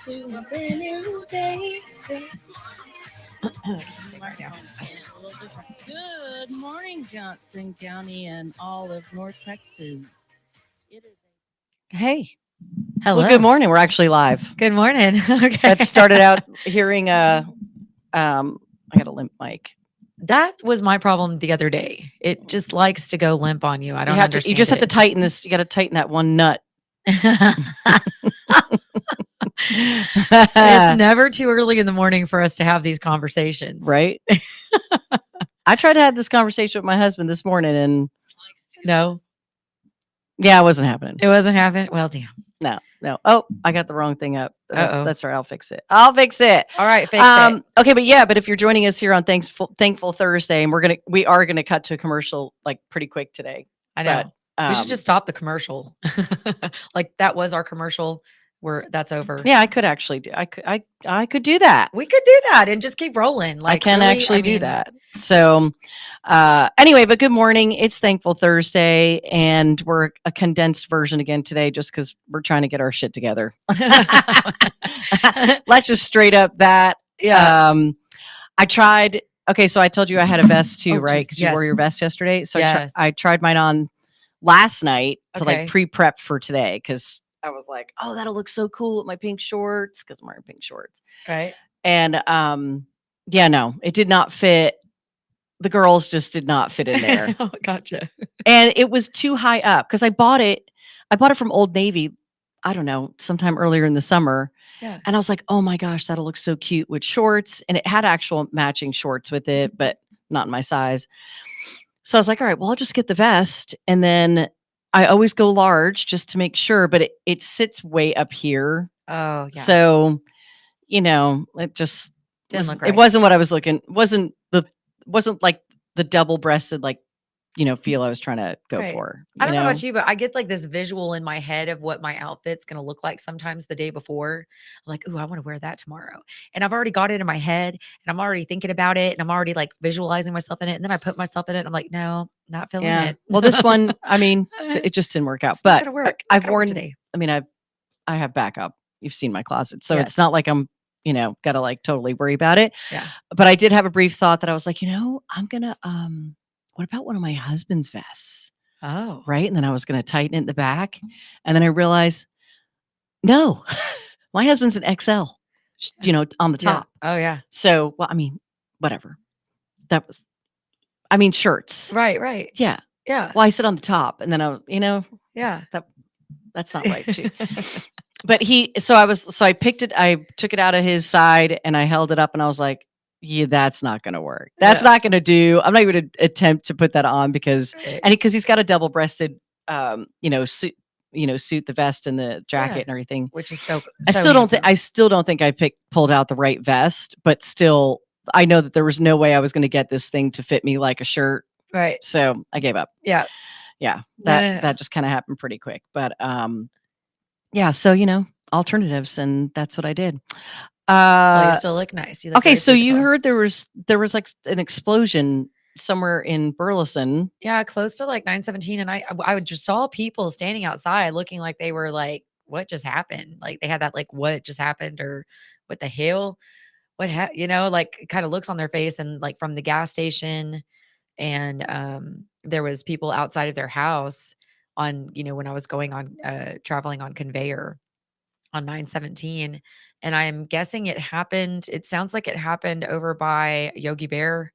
to a brand new day. Good morning, Johnson County and all of North Texas. It is Hey. Hello. Well, good morning. We're actually live. Good morning. Okay. That started out hearing I got a limp mic. That was my problem the other day. It just likes to go limp on you. I don't understand. You just have to tighten this. You got to tighten that one nut. It's never too early in the morning for us to have these conversations. Right? I tried to have this conversation with my husband this morning and No, yeah, it wasn't happening. it wasn't happening. Well, damn. No. Oh, I got the wrong thing up. Uh-oh. That's right. I'll fix it. All right, fix it. Okay, but if you're joining us here on Thankful Thursday, and we are gonna cut to a commercial like pretty quick today. I know. But, we should just stop the commercial. Like that was our commercial. That's over. Yeah, I could actually do. I could do that. We could do that and just keep rolling. I can actually do that. So, anyway, but good morning. It's Thankful Thursday, and we're a condensed version again today, just because we're trying to get our shit together. Let's just straight up that. Yeah. I tried. Okay, so I told you I had a vest too, right? Because you yes. wore your vest yesterday. So Yes. I tried mine on last night to Okay. like pre-prep for today because I was like, oh, that'll look so cool with my pink shorts because I'm wearing pink shorts. Right. And yeah, no, it did not fit. The girls just did not fit in there. Oh, gotcha. And it was too high up because I bought it from Old Navy, I don't know, sometime earlier in the summer. Yeah. And I was like, oh my gosh, that'll look so cute with shorts. And it had actual matching shorts with it, but not in my size. So I was like, all right, well, I'll just get the vest. And then I always go large just to make sure, but it sits way up here. Oh, yeah. So, it just Didn't look right. It wasn't what I was looking. Wasn't like the double breasted feel I was trying to go Right. for. I don't know about you, but I get like this visual in my head of what my outfit's going to look like sometimes the day before. I'm like, ooh, I want to wear that tomorrow. And I've already got it in my head and I'm already thinking about it and I'm already like visualizing myself in it. And then I put myself in it. And I'm like, no, not feeling it. Well, this one, I mean, it just didn't work out. It's not But gonna work. I've Gotta work worn today. I mean, I have backup. You've seen my closet. So Yes. it's not like I'm, got to like totally worry about it. Yeah. But I did have a brief thought that I was like, I'm going to what about one of my husband's vests? Oh. Right. And then I was going to tighten it in the back. And then I realized, no, my husband's an XL, on the top. Yeah. Oh, yeah. So, well, I mean, whatever. Shirts. Right. Yeah. Yeah. Well, I sit on the top and then Yeah. that's not right. Too. But I picked it, I took it out of his side and I held it up and I was like, yeah, that's not going to work. That's not going to do. I'm not even going to attempt to put that on because he's got a double breasted, suit, the vest and the jacket and everything. Which is so. I still don't think I pulled out the right vest, but still, I know that there was no way I was going to get this thing to fit me like a shirt. Right. So I gave up. Yeah. Yeah. That just kind of happened pretty quick, but yeah. So alternatives, and that's what I did. Well, you still look nice. You look okay, very so you beautiful. heard there was like an explosion somewhere in Burleson. Yeah, close to like 917, and I just saw people standing outside looking like they were like, "What just happened?" Like they had that like, "What just happened?" or "What the hell?" Like kind of looks on their face, and like from the gas station, and there was people outside of their house on when I was going on traveling on conveyor on 917. And I'm guessing it sounds like it happened over by Yogi Bear,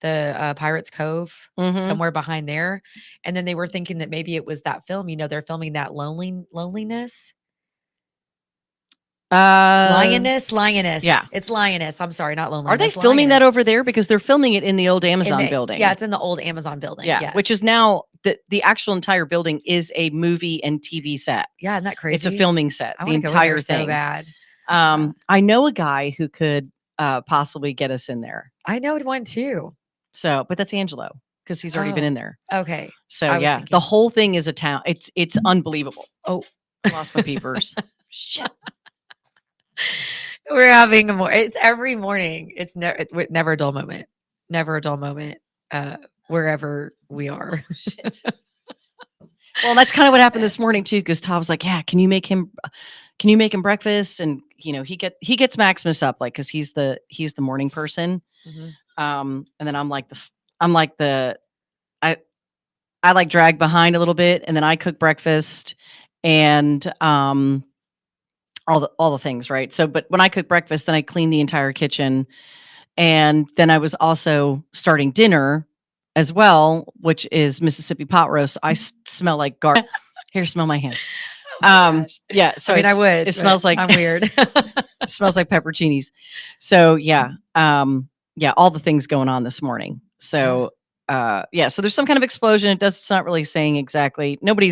the Pirates Cove, somewhere behind there. And then they were thinking that maybe it was that film, they're filming that loneliness. Lioness. Yeah. It's Lioness. I'm sorry, not loneliness. Are they filming that over there? Because they're filming it in the old Amazon building. Yeah, it's in the old Amazon building. Yeah, yes. which is now the actual entire building is a movie and TV set. Yeah, isn't that crazy? It's a filming set. I the wanna go in entire there thing. so bad. I know a guy who could possibly get us in there. I know one too. So, but that's Angelo because he's already been in there. Okay. So yeah, the whole thing is a town. It's unbelievable. Oh, I lost my peepers. Shit. We're having it's every morning. It's never a dull moment. Never a dull moment. Wherever we are. Shit. Well, that's kind of what happened this morning too, because Tom was like, "Yeah, can you make him can you make him breakfast? And he gets Maximus up, like, because he's the morning person. Mhm. And then I'm like the I like drag behind a little bit, and then I cook breakfast and all the things, right? So, but when I cook breakfast, then I clean the entire kitchen, and then I was also starting dinner as well, which is Mississippi pot roast. I smell like garlic. Here, smell my hand. Oh my gosh. Yeah. So I mean, I would. It smells like I'm weird. it smells like pepperoncinis. So yeah, all the things going on this morning. So so there's some kind of explosion. It's not really saying exactly. Nobody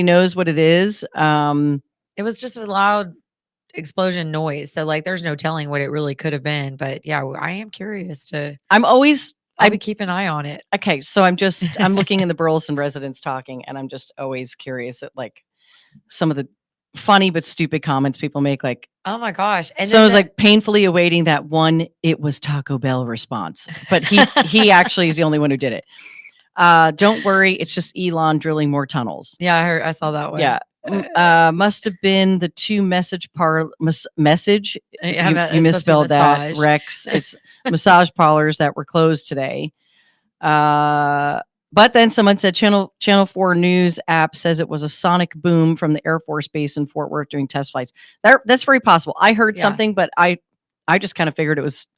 knows what it is. It was just a loud explosion noise. So like there's no telling what it really could have been. But yeah, I am curious to I'll be keeping an eye on it. Okay, so I'm looking in the Burleson residents talking, and I'm just always curious at like some of the funny but stupid comments people make, like, oh my gosh. And so I was like painfully awaiting that one "it was Taco Bell" response. But he actually is the only one who did it. Don't worry, it's just Elon drilling more tunnels. Yeah, I saw that one. Yeah. Must have been the two message. You misspelled that, Rex. It's massage parlors that were closed today. But then someone said Channel 4 News app says it was a sonic boom from the Air Force Base in Fort Worth during test flights. That's very possible. I heard something, but I just kind of figured it was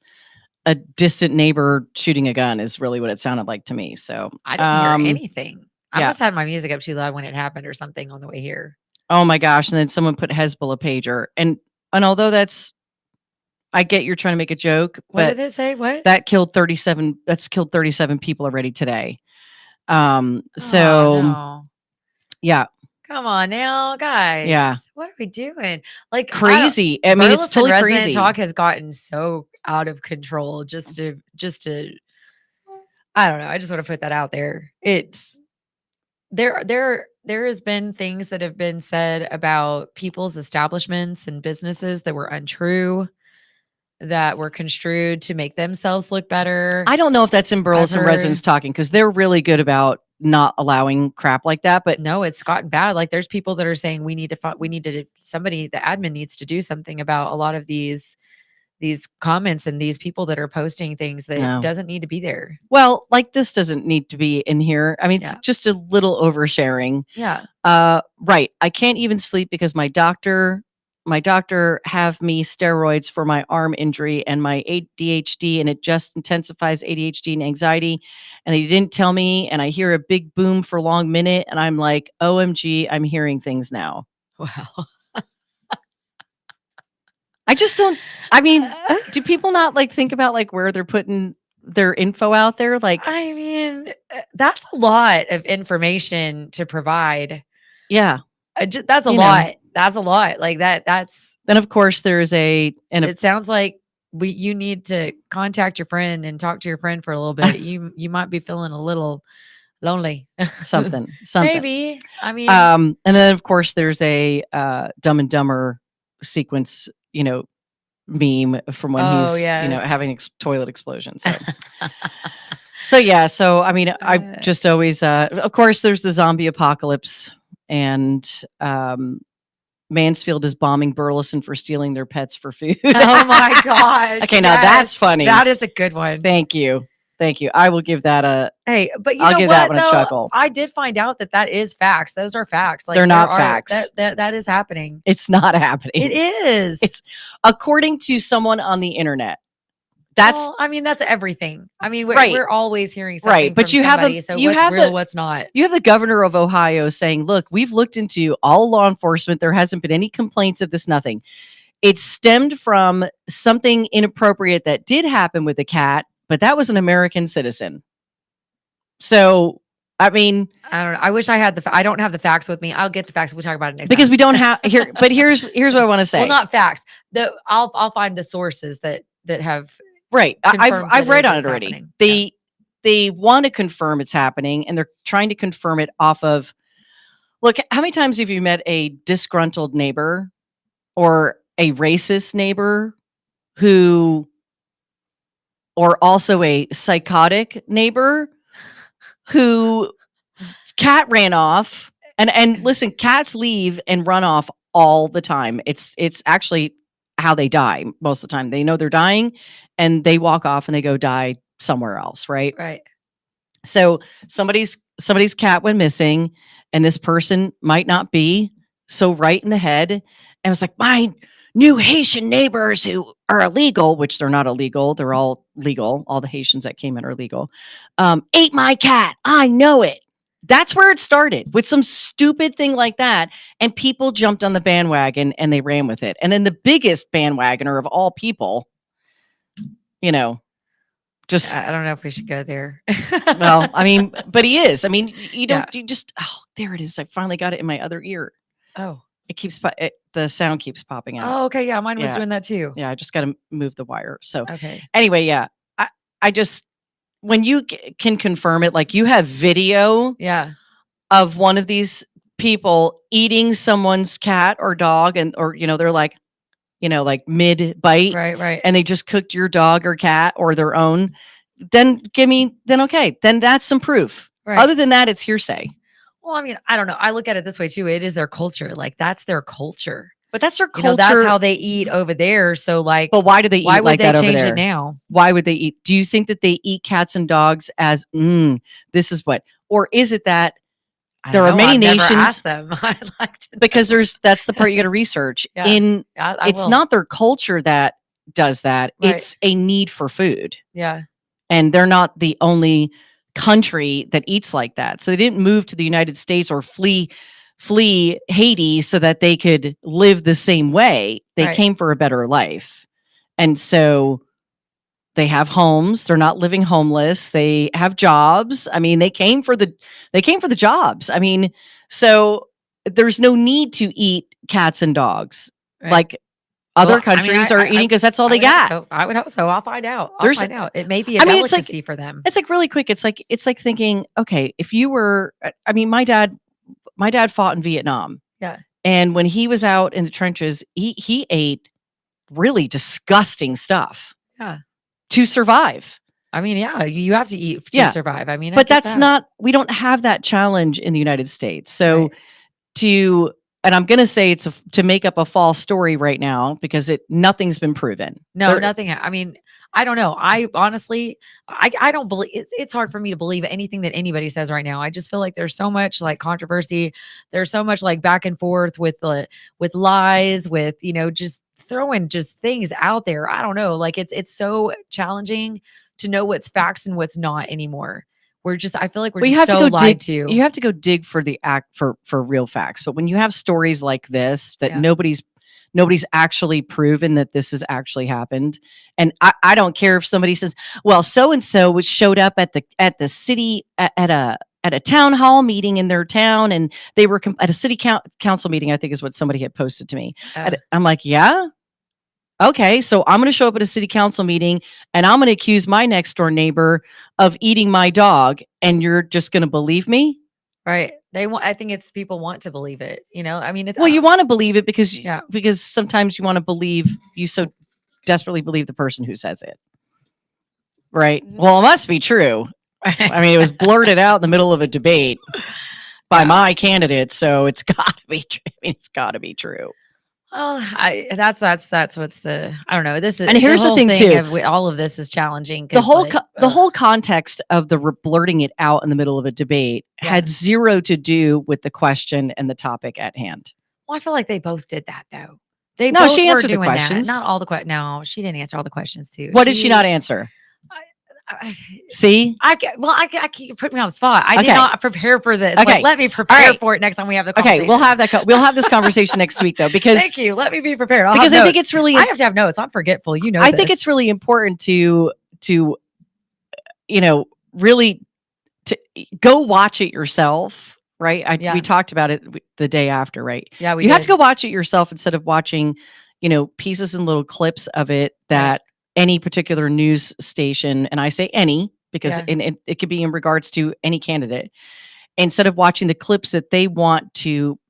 a distant neighbor shooting a gun is really what it sounded like to me. So I didn't hear anything. I must have had my music up too loud when it happened or something on the way here. Oh my gosh. And then someone put Hezbollah pager. And although I get you're trying to make a joke, what but did it say? What? That's killed 37 people already today. No. Yeah. Come on now, guys. Yeah. What are we doing? Like crazy. I mean, it's totally crazy. Talk has gotten so out of control just to I don't know. I just want to put that out there. It's there has been things that have been said about people's establishments and businesses that were untrue, that were construed to make themselves look better. I don't know if that's in Burleson residents talking, because they're really good about not allowing crap like that. But no, it's gotten bad. Like there's people that are saying the admin needs to do something about a lot of these comments and these people that are posting things that doesn't need to be there. Well, like this doesn't need to be in here. I mean, it's just a little oversharing. Yeah. Right. I can't even sleep because my doctor have me steroids for my arm injury and my ADHD, and it just intensifies ADHD and anxiety. And they didn't tell me, and I hear a big boom for a long minute, and I'm like, OMG, I'm hearing things now. Wow. I just don't. I mean, do people not like think about like where they're putting their info out there? Like, I mean, that's a lot of information to provide. Yeah. That's a lot. That's a lot. Like that's. Then of course there's it sounds like you need to contact your friend and talk to your friend for a little bit. You might be feeling a little lonely. something. Maybe. I mean, and then of course there's a Dumb and Dumber sequence, meme from when he's, having toilet explosions. So. So I mean, I just always, of course, there's the zombie apocalypse, and Mansfield is bombing Burleson for stealing their pets for food. Oh my gosh! Okay, now that's funny. That is a good one. Thank you. I will give that a. Hey, but I'll give that one a chuckle. I did find out that is facts. Those are facts. Like they're not facts. That is happening. It's not happening. It is. It's according to someone on the internet. That's everything. I mean, we're always hearing something. Right, but from somebody, so what's real, what's not? You have the governor of Ohio saying, "Look, we've looked into all law enforcement. There hasn't been any complaints of this. Nothing. It stemmed from something inappropriate that did happen with the cat, but that was an American citizen." So, I mean, I don't know. I wish I had I don't have the facts with me. I'll get the facts. We'll talk about it next because time. we don't have here. But here's what I want to say. Well, not facts. I'll find the sources that have. Right. I've read on it already. Happening. They want to confirm it's happening, and they're trying to confirm it off of. Look, how many times have you met a disgruntled neighbor or a racist neighbor or also a psychotic neighbor who cat ran off And listen, cats leave and run off all the time. It's actually how they die most of the time. They know they're dying and they walk off and they go die somewhere else, right? Right. So somebody's cat went missing and this person might not be so right in the head. And it was like, my new Haitian neighbors who are illegal, which they're not illegal. They're all legal. All the Haitians that came in are legal. Ate my cat. I know it. That's where it started, with some stupid thing like that. And people jumped on the bandwagon and they ran with it. And then the biggest bandwagoner of all people, just, I don't know if we should go there. well, I mean, but he is. I mean, you don't, Yeah. you just, oh, there it is. I finally got it in my other ear. Oh. It keeps, the sound keeps popping out. Oh, okay. Yeah. Mine was Yeah. doing that too. Yeah. I just got to move the wire. So Okay. anyway, yeah, I just, when you can confirm it, like you have video Yeah. of one of these people eating someone's cat or dog, or they're like, like mid bite, Right. and they just cooked your dog or cat or their own, then okay, then that's some proof. Right. Other than that, it's hearsay. Well, I mean, I don't know. I look at it this way too. It is their culture. Like that's their culture. But that's their You culture. know, that's how they eat over there. So like, But why do they eat why would like they that over change there? it now? Why would they eat? Do you think that they eat cats and dogs as this is what, or is it that I there don't are know. many I've never nations? asked them. I'd like to know. Because that's the part you got to research. Yeah. I It's will. not their culture that does that. Right. It's a need for food. Yeah. And they're not the only country that eats like that. So they didn't move to the United States or flee Haiti so that they could live the same way. They Right. came for a better life. And so they have homes. They're not living homeless. They have jobs. I mean, they came for the jobs. I mean, so there's no need to eat cats and dogs Right. like other Well, I mean, countries I- are I- eating, because that's all I they would hope got. so. I would hope so. I'll find out. There's- It may be a I mean, it's like- delicacy for them. It's like really quick. It's like thinking, okay, if you were, I mean, my dad fought in Vietnam. Yeah. And when he was out in the trenches, he ate really disgusting stuff. Yeah. To survive. I mean, yeah, you have to eat to Yeah. survive. I mean, I But get that's that. not, we don't have that challenge in the United States. So Right. and I'm going to say it's to make up a false story right now, because nothing's been proven. No, nothing. I mean, I don't know. I honestly, I don't believe it's hard for me to believe anything that anybody says right now. I just feel like there's so much like controversy. There's so much like back and forth with lies, with, just throwing just things out there. I don't know. Like it's so challenging to know what's facts and what's not anymore. I feel like we're Well, you just have so to go lied dig. to. You have to go dig for for real facts. But when you have stories like this that Yeah. nobody's actually proven that this has actually happened, and I don't care if somebody says, well, so and so showed up at the city at a town hall meeting in their town, and they were at a city council meeting, I think is what somebody had posted to me. I'm like, yeah. Okay, so I'm going to show up at a city council meeting and I'm going to accuse my next door neighbor of eating my dog, and you're just going to believe me? Right. I think it's people want to believe it. I mean, Well, you want to believe it because Yeah. because sometimes you want to believe, you so desperately believe the person who says it. Right? Mhm. Well, it must be true. I mean, it was blurted out in the middle of a debate by Yeah. my candidate, so it's got to be true. I mean, it's got to be true. Oh, that's what's I don't know. This is, And here's the whole thing, too. of all of this is challenging. The 'cause, whole like, the whole context of the blurting it out in the middle of a debate Yeah. had zero to do with the question and the topic at hand. Well, I feel like they both did that though. They No, both she were answered the doing questions. that. Not all the questions. No, she didn't answer all the questions too. What did she not answer? See? I keep put me on the spot. I Okay. did not prepare for this. Okay. Like, let me prepare All right. for it next time we have the conversation. Okay, we'll have this conversation next week though, because Thank you. Let me be prepared. I'll because have I think notes. it's really I have to have notes. I'm forgetful. I think it's really important to really to go watch it yourself, right? Yeah. We talked about it the day after, right? Yeah, we You have did. to go watch it yourself instead of watching, pieces and little clips of it that any particular news station, and I say any because Yeah. it could be in regards to any candidate, instead of watching the clips that they want to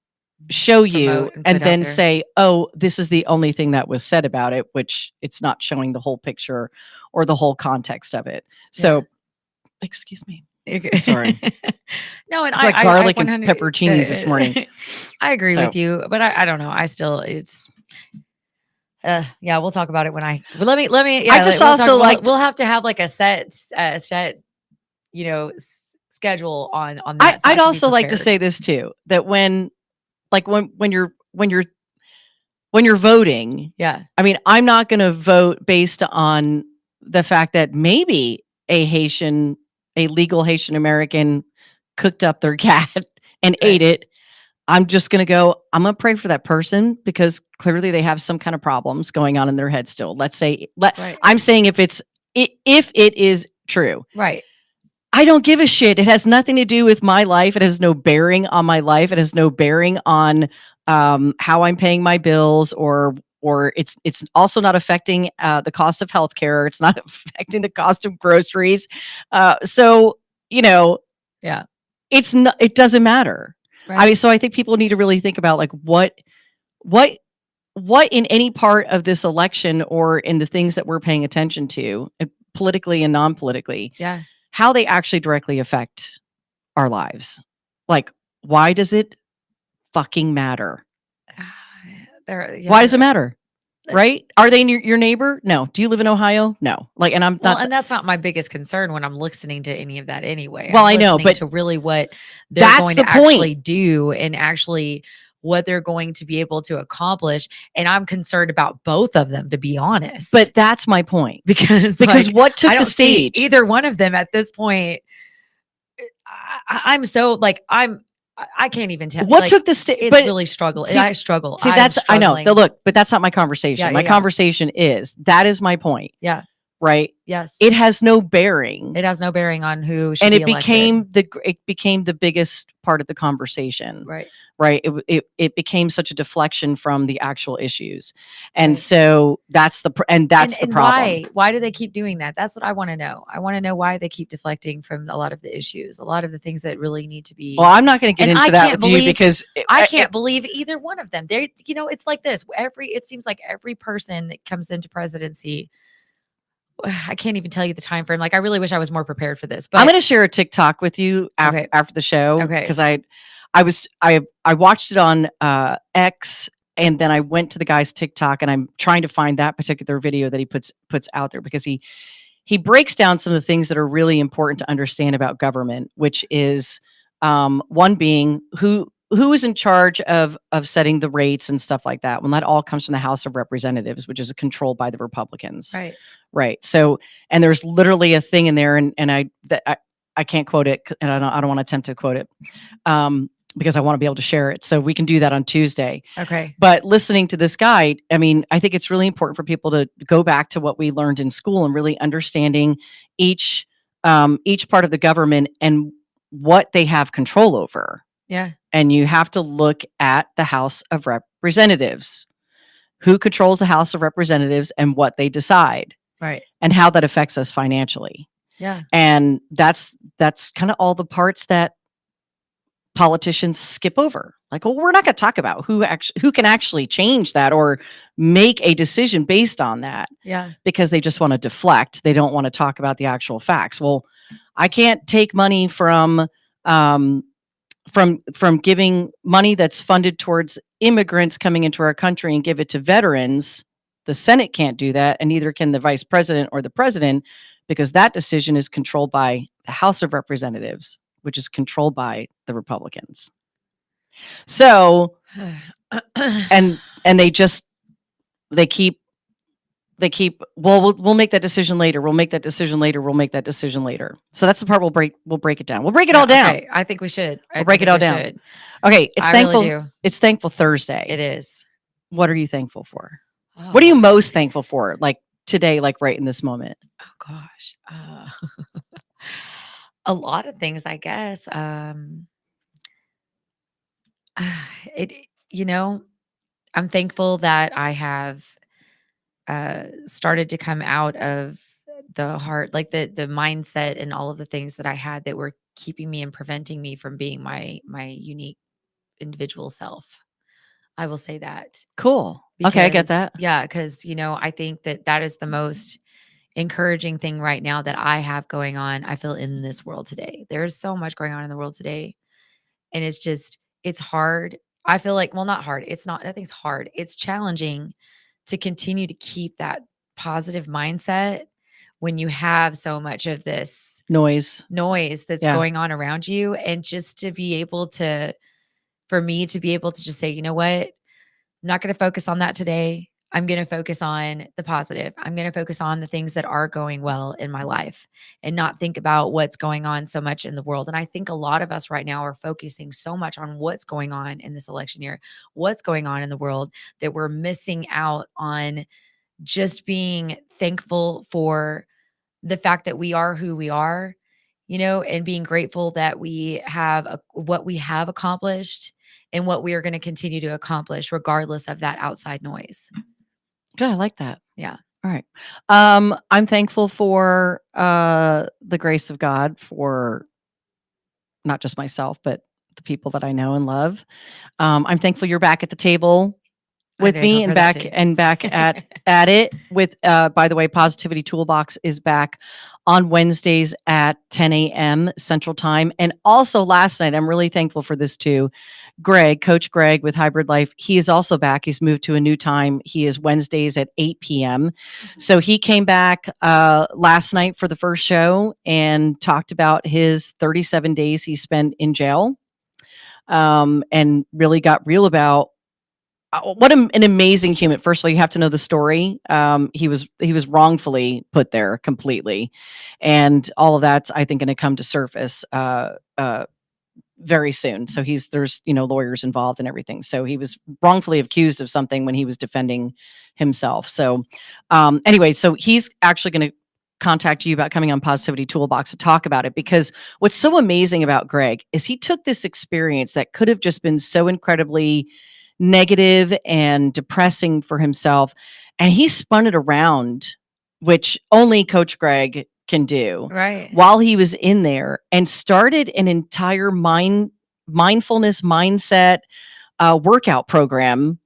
show you Promote and and put out then there. say, oh, this is the only thing that was said about it, which it's not showing the whole picture or the whole context of it. So, excuse me. Sorry. No, and It's like I garlic and 100 pepperoncinis this morning. I agree So- with you, but I don't know. I still it's yeah, we'll talk about it when let me yeah, I just we'll also like we'll have to have like a set you know schedule on I, that so I I'd can be also like to prepared. say this too, that when you're voting, Yeah, I mean, I'm not going to vote based on the fact that maybe a legal Haitian American cooked up their cat and Right. ate it. I'm just going to go, I'm going to pray for that person because clearly they have some kind of problems going on in their head still. Let's say, right, I'm saying if it is true. right. I don't give a shit. It has nothing to do with my life. It has no bearing on my life. It has no bearing on how I'm paying my bills, or it's also not affecting the cost of healthcare. It's not affecting the cost of groceries. So Yeah, it's not. It doesn't matter. right. I mean, so I think people need to really think about like what in any part of this election or in the things that we're paying attention to, politically and non-politically, Yeah. how they actually directly affect our lives. Like, why does it fucking matter? Why does it matter? Right? Are they your neighbor? No. Do you live in Ohio? No. Like, and I'm Well, not. and that's not my biggest concern when I'm listening to any of that anyway. Well, I'm I know, listening but to really what they're that's going the to actually point. do and actually what they're going to be able to accomplish. And I'm concerned about both of them, to be honest. But that's my point. because Because like, what took I the don't see stage? either one of them at this point. I'm so like I can't even tell. What Like, took the stage? it's But really struggle. see, I struggle. see, I'm that's I know. struggling. Look, but that's not my conversation. Yeah, My yeah. conversation is that is my point. Yeah. Right. Yes. It has no bearing. It has no bearing on who should And be it elected. became the biggest part of the conversation. Right. Right. It became such a deflection from the actual issues. And Right. so that's the problem. Why do they keep doing that? That's what I want to know. I want to know why they keep deflecting from a lot of the issues, a lot of the things that really need to be. Well, I'm not going to get And into I that can't with you because I can't believe either one of them. They, it's like this. It seems like every person that comes into presidency, I can't even tell you the time frame. Like, I really wish I was more prepared for this. But I'm going to share a TikTok with you Okay. after the show. Okay. Because I watched it on X, and then I went to the guy's TikTok, and I'm trying to find that particular video that he puts out there because he breaks down some of the things that are really important to understand about government, which is one being who is in charge of setting the rates and stuff like that. Well, that all comes from the House of Representatives, which is controlled by the Republicans. right. Right. So, and there's literally a thing in there, and I can't quote it, and I don't want to attempt to quote it, because I want to be able to share it. So we can do that on Tuesday. Okay. But listening to this guy, I mean, I think it's really important for people to go back to what we learned in school and really understanding each part of the government and what they have control over. Yeah. And you have to look at the House of Representatives, who controls the House of Representatives and what they decide. Right. And how that affects us financially. Yeah. And that's kind of all the parts that politicians skip over. Like, well, we're not going to talk about who can actually change that or make a decision based on that. Yeah. Because they just want to deflect. They don't want to talk about the actual facts. Well, I can't take money from giving money that's funded towards immigrants coming into our country and give it to veterans. The Senate can't do that, and neither can the vice president or the president, because that decision is controlled by the House of Representatives, which is controlled by the Republicans. So, and they keep, well, we'll make that decision later. We'll make that decision later. We'll make that decision later. So that's the part we'll break it down. We'll break it all down. Okay. I think we should. We'll break it all down. Should. Okay. It's I thankful. Really do. It's Thankful Thursday. It is. What are you thankful for? Oh. What are you most thankful for? Like today, like right in this moment? Oh gosh. A lot of things, I guess. I'm thankful that I have started to come out of the heart, like the mindset and all of the things that I had that were keeping me and preventing me from being my unique individual self. I will say that. Cool. Okay, I get that. Yeah, because I think that is the most encouraging thing right now that I have going on, I feel, in this world today. There's so much going on in the world today. And it's hard. I feel like, well, not hard. It's not, nothing's hard. It's challenging to continue to keep that positive mindset when you have so much of this Noise. that's Yeah. going on around you. And just to be able to, for me to be able to just say, you know what? I'm not going to focus on that today. I'm going to focus on the positive. I'm going to focus on the things that are going well in my life and not think about what's going on so much in the world. And I think a lot of us right now are focusing so much on what's going on in this election year, what's going on in the world, that we're missing out on just being thankful for the fact that we are who we are, and being grateful that we have what we have accomplished and what we are going to continue to accomplish regardless of that outside noise. Good. I like that. Yeah. All right. I'm thankful for the grace of God for not just myself, but the people that I know and love. I'm thankful you're back at the table I'm with me thankful for that and too. back at it with by the way, Positivity Toolbox is back on Wednesdays at 10 a.m. Central Time. And also last night, I'm really thankful for this too. Coach Greg with Hybrid Life, he is also back. He's moved to a new time. He is Wednesdays at 8 p.m. So he came back last night for the first show and talked about his 37 days he spent in jail, and really got real about what an amazing human. First of all, you have to know the story. He was wrongfully put there completely, and all of that's, I think, going to come to surface very soon. So there's lawyers involved and everything. So he was wrongfully accused of something when he was defending himself. So anyway, so he's actually going to contact you about coming on Positivity Toolbox to talk about it, because what's so amazing about Greg is he took this experience that could have just been so incredibly negative and depressing for himself, and he spun it around, which only Coach Greg can do, Right. while he was in there, and started an entire mindfulness mindset workout program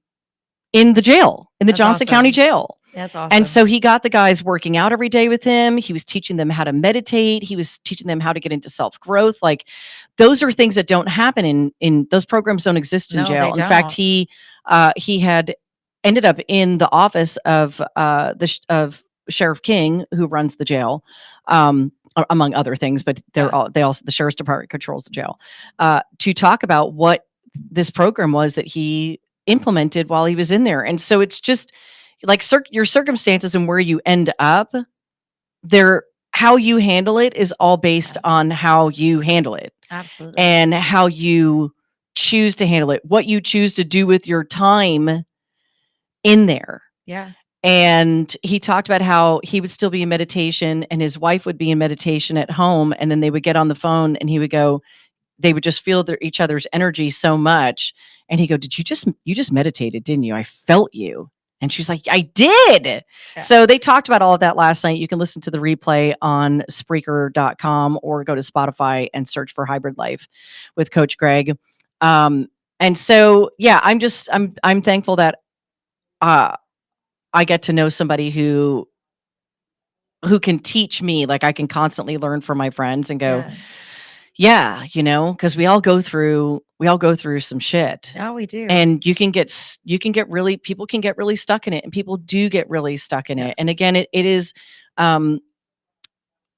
in the jail, in the That's Johnson County awesome. jail. That's awesome. And so he got the guys working out every day with him. He was teaching them how to meditate. He was teaching them how to get into self-growth. Like, those are things that don't happen in those programs, don't exist in No, jail. they In fact, don't. he had ended up in the office of of Sheriff King, who runs the jail, among other things, but Yeah. the sheriff's department controls the jail, to talk about what this program was that he implemented while he was in there. And so it's just like your circumstances and where you end up there, how you handle it is all based Yes. on how you handle it Absolutely. and how you choose to handle it, what you choose to do with your time in there. Yeah. And he talked about how he would still be in meditation and his wife would be in meditation at home. And then they would get on the phone and he would go, they would just feel each other's energy so much. And he go, you just meditated, didn't you? I felt you. And she's like, I did. Yeah. So they talked about all of that last night. You can listen to the replay on Spreaker.com or go to Spotify and search for Hybrid Life with Coach Greg. And so, yeah, I'm thankful that I get to know somebody who can teach me. Like, I can constantly learn from my friends and go, yeah, because we all go through some shit. Oh, we do. And people can get really stuck in it, and people do get really stuck in it. And again, it is,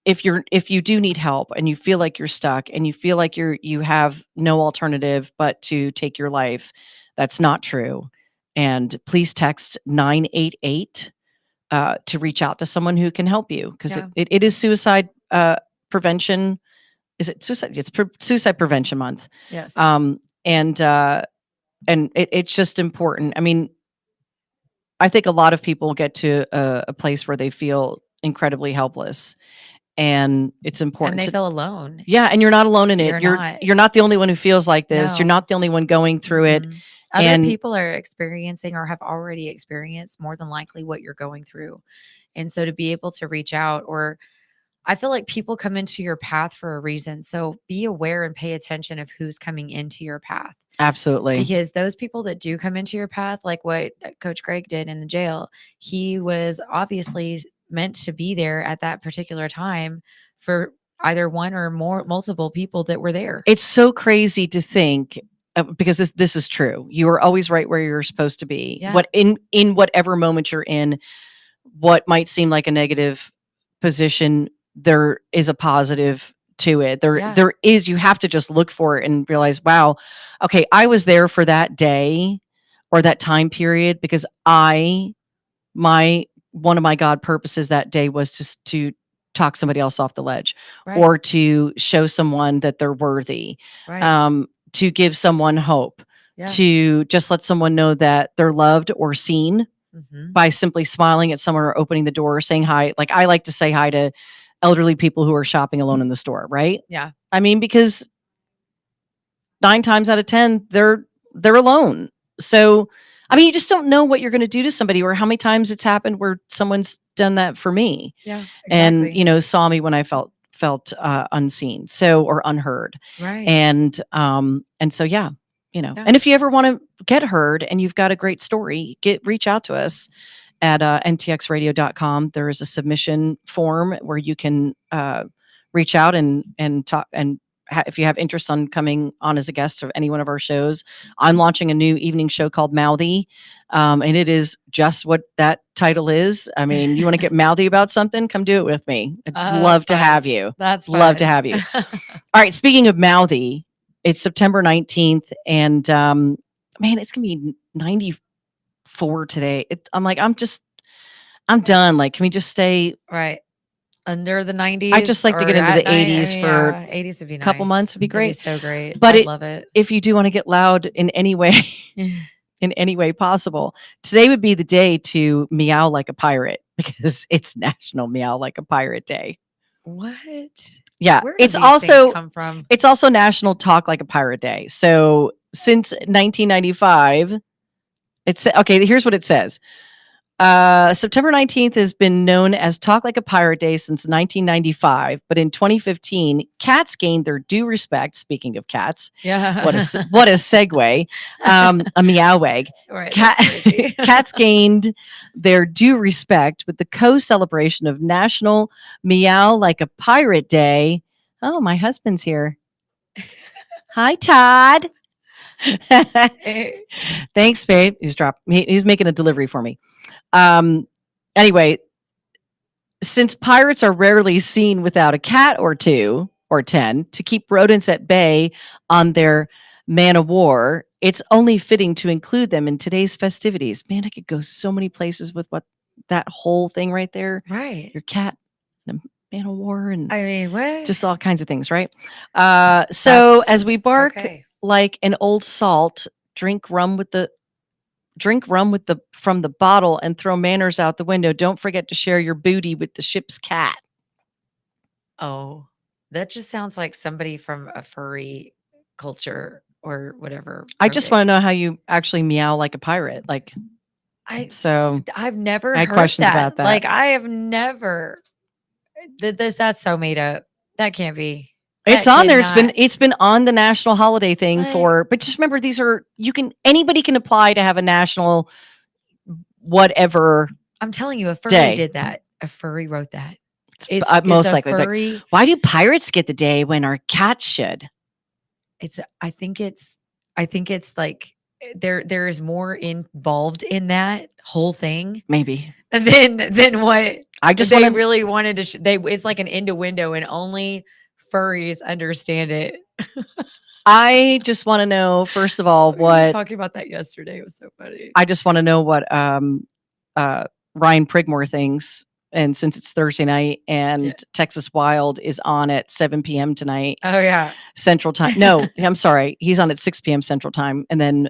if you do need help and you feel like you're stuck and you feel like you have no alternative but to take your life, that's not true. And please text 988 to reach out to someone who can help you, because it is suicide prevention. Is it suicide? It's Suicide Prevention Month. Yes. And it's just important. I mean, I think a lot of people get to a place where they feel incredibly helpless, and it's important. And they feel alone. Yeah, and you're not alone in it. You're not the only one who feels like this. No. You're not the only one going through it. Other people are experiencing or have already experienced more than likely what you're going through. And so to be able to reach out, or I feel like people come into your path for a reason. So be aware and pay attention of who's coming into your path. Absolutely. Because those people that do come into your path, like what Coach Greg did in the jail, he was obviously meant to be there at that particular time for either one or multiple people that were there. It's so crazy to think because this is true. You are always right where you're supposed to be. Yeah. What in whatever moment you're in, what might seem like a negative position, there is a positive to it. There is, you have to just look for it and realize, wow, okay, I was there for that day or that time period because one of my God purposes that day was just to talk somebody else off the ledge Right. or to show someone that they're worthy, Right. to give someone hope, Yeah. to just let someone know that they're loved or seen Mhm. by simply smiling at someone or opening the door or saying hi. Like I like to say hi to elderly people who are shopping alone in the store, right? Yeah. I mean, because 9 times out of 10, they're alone. So, I mean, you just don't know what you're going to do to somebody or how many times it's happened where someone's done that for me Yeah. and, Exactly. saw me when I felt unseen, or unheard. Right. And so, yeah. Yeah. And if you ever want to get heard and you've got a great story, reach out to us at ntxradio.com. There is a submission form where you can reach out and talk. And if you have interest on coming on as a guest of any one of our shows, I'm launching a new evening show called Mouthy. And it is just what that title is. I mean, you want to get mouthy about something, come do it with me. I'd love to have you. That's Love to fun. have you. All right. Speaking of mouthy, it's September 19th and man, it's going to be 94 today. I'm like, I'm done. Like, can we just stay Right. Under the 90s. I'd just like to or get into at the night? 80s for 80s would be a couple nice. months would be That'd be great. so great. But I'd love it. if you do want to get loud in any way, in any way possible, today would be the day to meow like a pirate because it's National Meow Like a Pirate Day. What? Yeah, Where do it's these also things come from? it's also National Talk Like a Pirate Day. So since 1995, it's okay. Here's what it says. September 19th has been known as Talk Like a Pirate Day since 1995, but in 2015, cats gained their due respect. Speaking of cats, Yeah. what a segue, a meow wag. Right. Cats gained their due respect with the co-celebration of National Meow Like a Pirate Day. Oh, my husband's here. Hi, Todd. Thanks, babe. He's making a delivery for me. Anyway, since pirates are rarely seen without a cat or 2 or 10 to keep rodents at bay on their man of war, it's only fitting to include them in today's festivities. Man, I could go so many places with that whole thing right there. Right. Your cat and a man of war and I mean, what? just all kinds of things, right? So as we bark like an old salt, drink rum from the bottle and throw manners out the window. Don't forget to share your booty with the ship's cat. Oh, that just sounds like somebody from a furry culture or whatever. I just want to know how you actually meow like a pirate. Like, I've never I had heard questions that. about that. Like, I have never. That's so made up. That can't be. It's on there. It's been on the national holiday thing but just remember, anybody can apply to have a national whatever. I'm telling you, a furry day. did that. A furry wrote that. It's most likely. Furry. Why do pirates get the day when our cats should? I think it's like there is more involved in that whole thing. Maybe. Than what I just really wanted to. It's like an innuendo, and only furries understand it. I just want to know, first of all, we were talking about that yesterday. It was so funny. I just want to know what Ryan Prigmore thinks. And since it's Thursday night and Texas Wild is on at 7 p.m. tonight. Oh, yeah. Central time. No, I'm sorry. He's on at 6 p.m. Central time. And then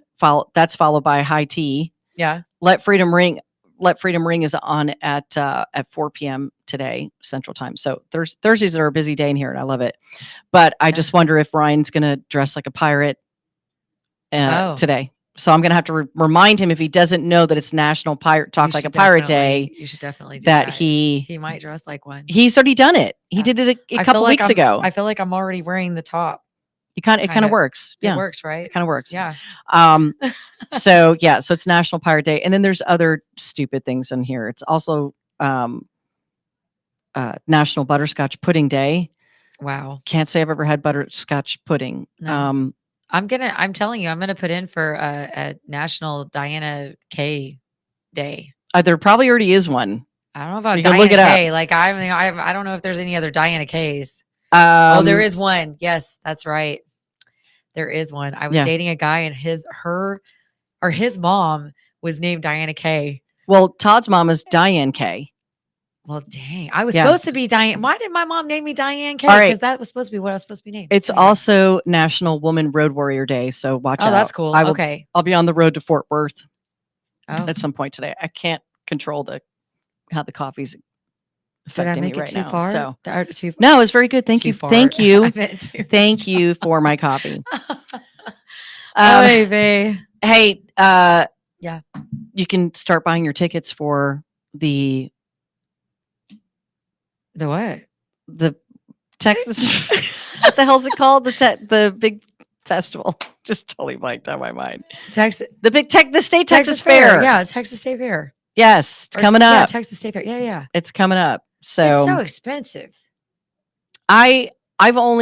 that's followed by High Tea. Yeah. Let Freedom Ring is on at 4 p.m. today Central time. So Thursdays are a busy day in here and I love it. But I just wonder if Ryan's going to dress like a pirate today. So I'm going to have to remind him, if he doesn't know that it's National Talk Like a Pirate Day. You should definitely do that. He might dress like one. He's already done it. He did it a couple weeks ago. I feel like I'm already wearing the top. It kind of works. Yeah. It works, right? It kind of works. Yeah. So it's National Pirate Day. And then there's other stupid things in here. It's also National Butterscotch Pudding Day. Wow. Can't say I've ever had butterscotch pudding. No. I'm telling you, I'm gonna put in for a National Diana K Day. There probably already is one. I don't know about You can Diana look it K. up. Like I don't know if there's any other Diana K's. Oh, there is one. Yes, that's right. There is one. I was Yeah. dating a guy and his mom was named Diana K. Well, Todd's mom is Diane K. Well, dang. I was Yeah. supposed to be Diane. Why did my mom name me Diane K? All right. Because that was supposed to be what I was supposed to be named. It's Anyway. also National Woman Road Warrior Day, so watch out. Oh, that's cool. Okay. I'll be on the road to Fort Worth Oh, at some point today. I can't control how the coffee's did I affecting make me it right too now. far? So Or too no, it's very good. Thank too you. far? Thank you. I meant too Thank much. you for my coffee. Oy vey. Hey, Yeah. you can start buying your tickets for the what? Texas. What the hell's it called? The big festival. Just totally blanked out my mind. Texas. The state Texas Fair. Yeah, it's Texas State Fair. Yes, it's Or coming Yeah, up. Texas State Fair. Yeah, yeah. It's coming up. It's so So expensive. I think when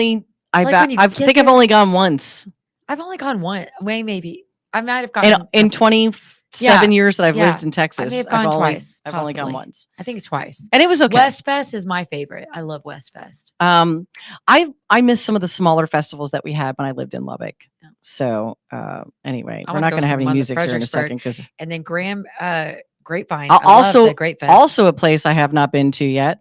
you I've get there- only gone once I've only gone one. Maybe. I might have gone in 27 years that I've Yeah. lived in Texas. I may have gone twice. I've only gone possibly. once, I think it's twice. and it was okay. West Fest is my favorite. I love West Fest. I miss some of the smaller festivals that we had when I lived in Lubbock. Yeah. So anyway, I we're wanna not go going to have any one to music here in a Fredericksburg. second because And then Grapevine. Al- I love also- the Grape Fest. also a place I have not been to yet.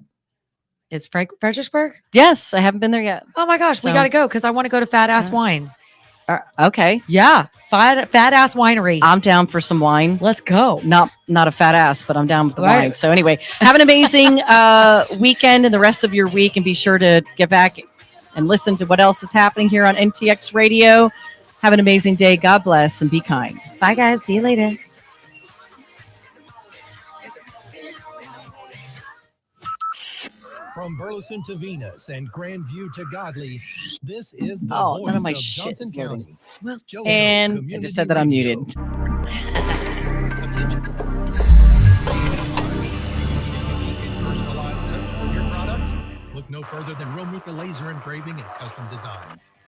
Is Fredericksburg? Yes, I haven't been there yet. Oh my gosh, we So- got to go because I want to go to Fat Ass Yeah. Wine. Okay, Yeah, Fat Ass Winery. I'm down for some wine. Let's go. Not a fat ass, but I'm down with the Right. wine. So anyway, have an amazing weekend and the rest of your week, and be sure to get back and listen to what else is happening here on NTX Radio. Have an amazing day. God bless and be kind. Bye, guys. See you later. From Burleson to Venus and Grandview to Godly, this is the Oh, voice none of my of shit Johnson is loading. County. Well, JoJo And I Community just said that I'm Radio. muted. Attention. Personalized touch for your products? Look no further than Romika Laser Engraving and Custom Designs.